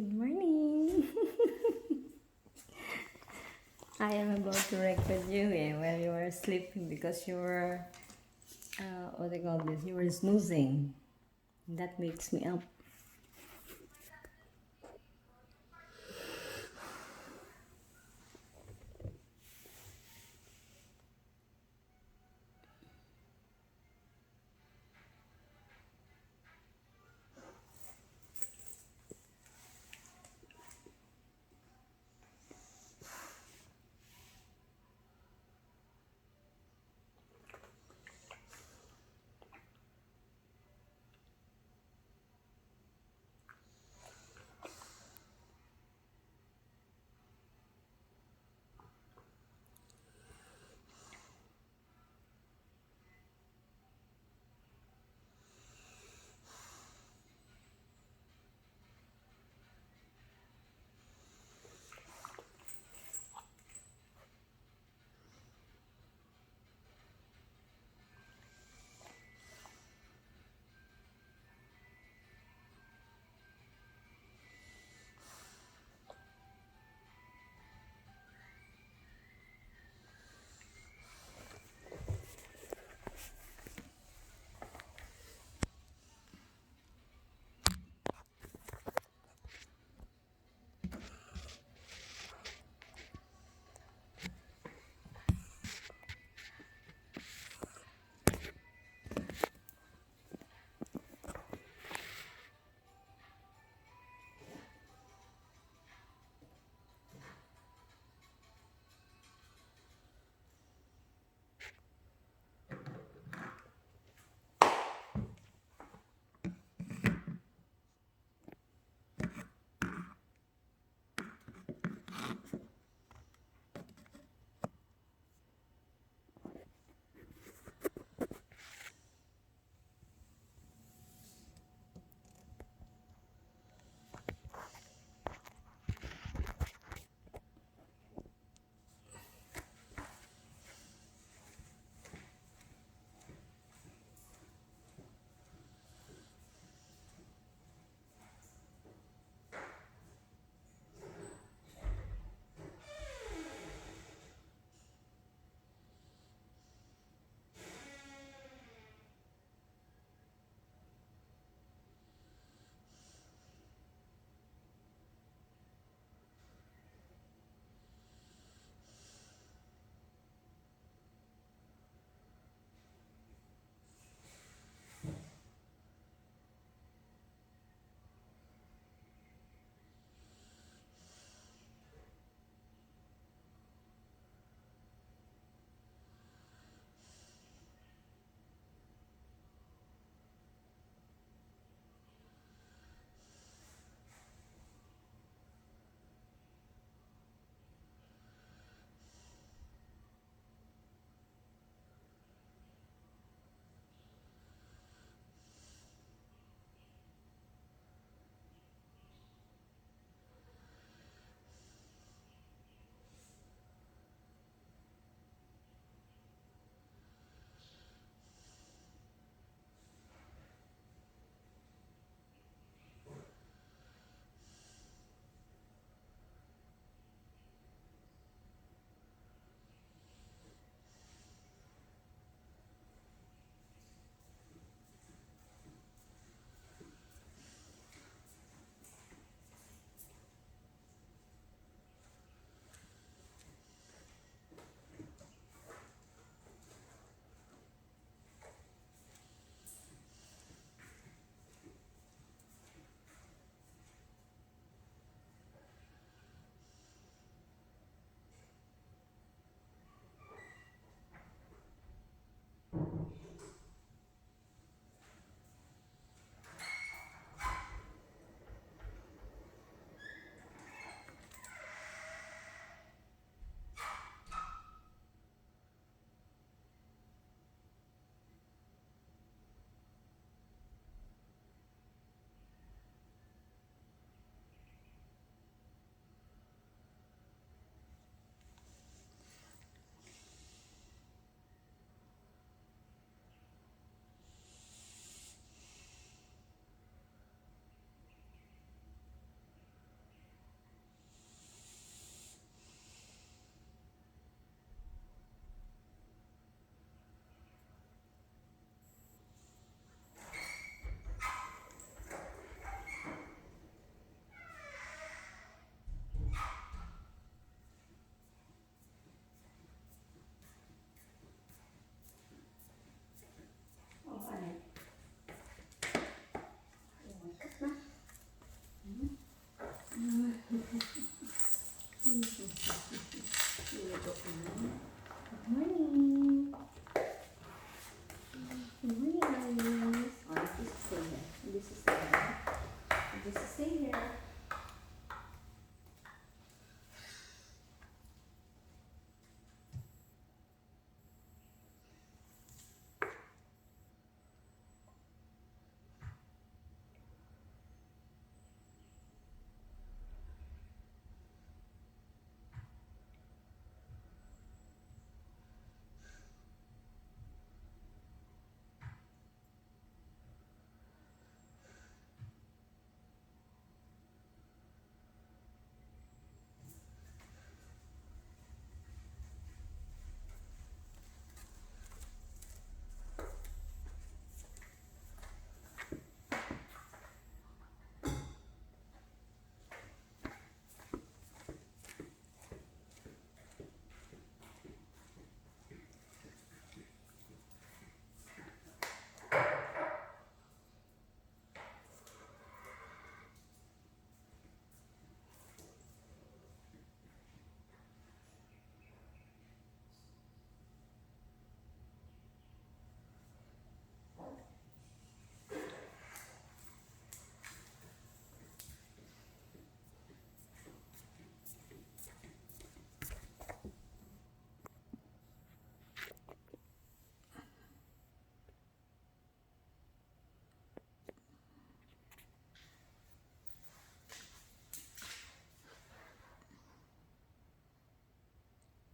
Good morning. I am about to record you while you were sleeping because you were, what do you call this? You were snoozing. That wakes me up.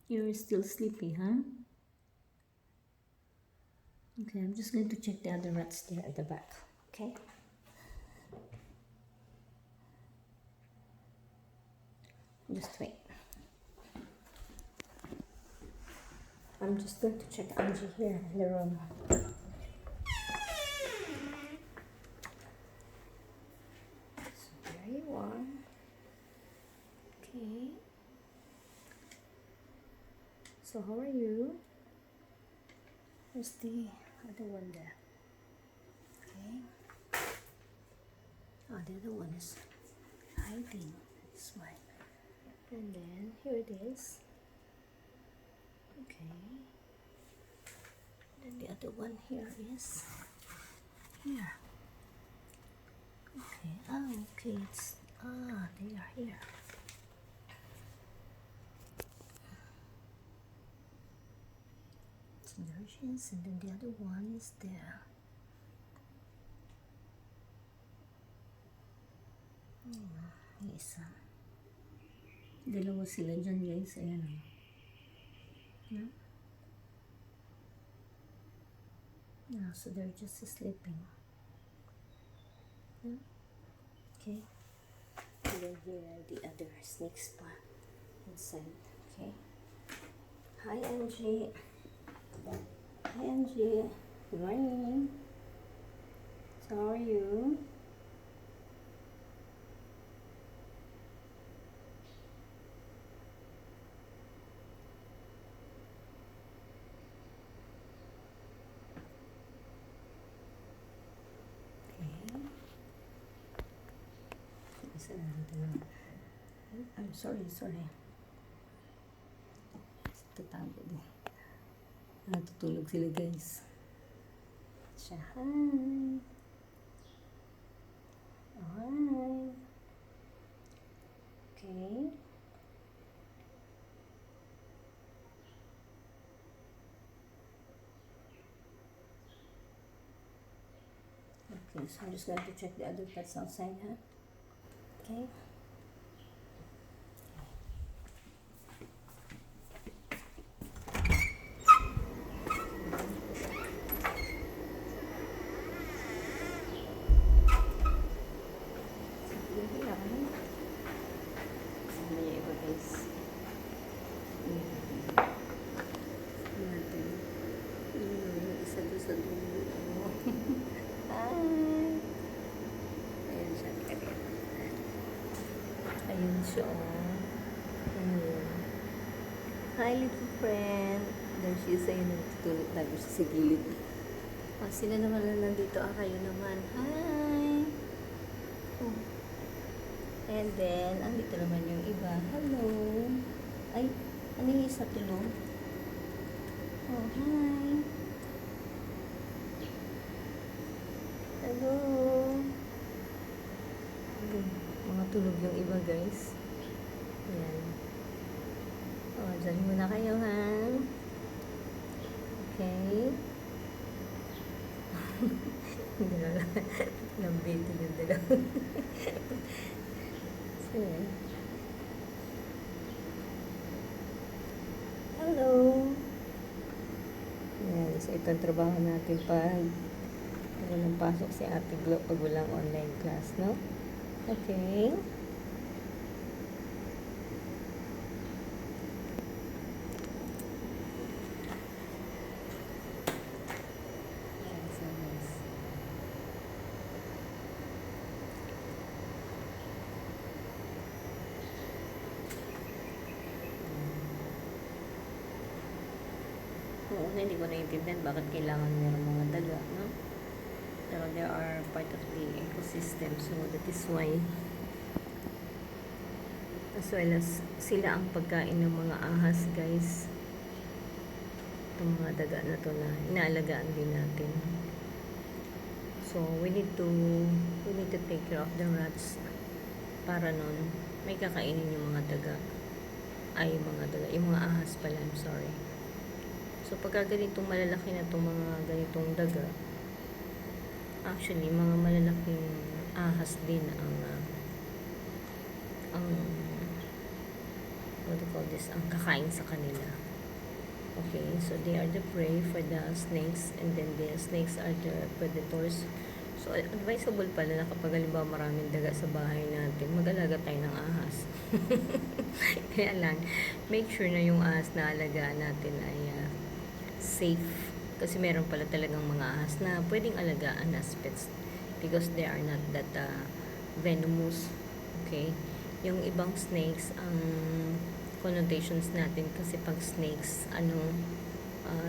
You're still sleepy, huh? Okay, I'm just going to check the other rats there at the back. Okay? Just wait. I'm just going to check Angie here in the room. So there you are. Okay. So how are you? Where's the other one there? Okay. Oh, the other one is hiding. This one. And then here it is. Okay. Then the other one here is here. Okay. Oh, okay. They are here. It's Nergens, and then the other one is there. Isa. Dalawa sila dyan, guys. Ayan o. Yeah. Yeah, so they're just sleeping. Yeah. Okay. And then here are the other snakes pa inside. Okay. Hi, Angie. Hi, Angie. Good morning. So how are you? I'm sorry. Tatago din. Natutulog sila, guys. Siya, hi. Hi. Okay. Okay, so I'm just going to check the other pets outside, huh? Okay. Ayun siya. Ayun. Hi, little friend. There she is. Ayun, nagtutulog tayo siya sa gilid. Oh, sila naman na nandito. Kayo naman. Hi! Oh. And then, andito naman yung iba. Hello! Ay, ano yung isa tulog? Oh, hi! Hello! Mga tulog yung iba, guys. Ayan. O, dyan muna kayo, ha? Okay. Hindi na lang. Lambitin yung dalawa. So, hello! Ayan. So, ito ang trabaho natin pag walang pasok si Ate Glo pag walang online class, no? Okay. Una, hindi ko naiintindihan bakit kailangan meron mga daga, no? Pero they are part of the ecosystem, so that is why, as well as sila ang pagkain ng mga ahas, guys. Itong mga daga na to na inaalagaan din natin. So we need to take care of the rats para nun may kakainin yung mga daga. Yung mga ahas pala, I'm sorry. So, pagka ganitong malalaki na itong mga ganitong daga, actually, mga malalaking ahas din ang what do you call this, ang kakain sa kanila. Okay, so they are the prey for the snakes, and then the snakes are the predators. So, advisable pala na kapag halimbawa maraming daga sa bahay natin, mag-alaga tayo ng ahas. Kaya lang, make sure na yung ahas na alagaan natin ay safe. Kasi meron pala talagang mga ahas na pwedeng alagaan as pets because they are not that venomous. Okay? Yung ibang snakes, ang connotations natin kasi pag snakes,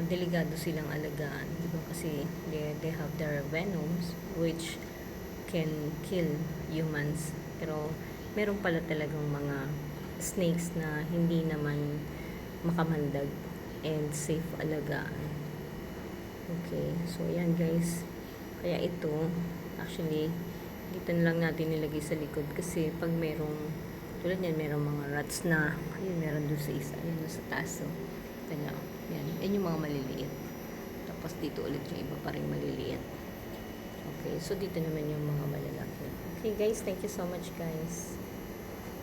delikado silang alagaan, di ba? Kasi they have their venoms which can kill humans. Pero meron pala talagang mga snakes na hindi naman makamandag and safe alagaan. Okay, so yan guys. Kaya ito, actually, dito na lang natin nilagay sa likod kasi pag merong tulad yan, merong mga rats na, ayun, meron doon sa isa, ayun, doon sa taas. So, kanya, yan yung mga maliliit. Tapos dito ulit yung iba pa rin maliliit. Okay, so dito naman yung mga malalaki. Okay guys, thank you so much guys.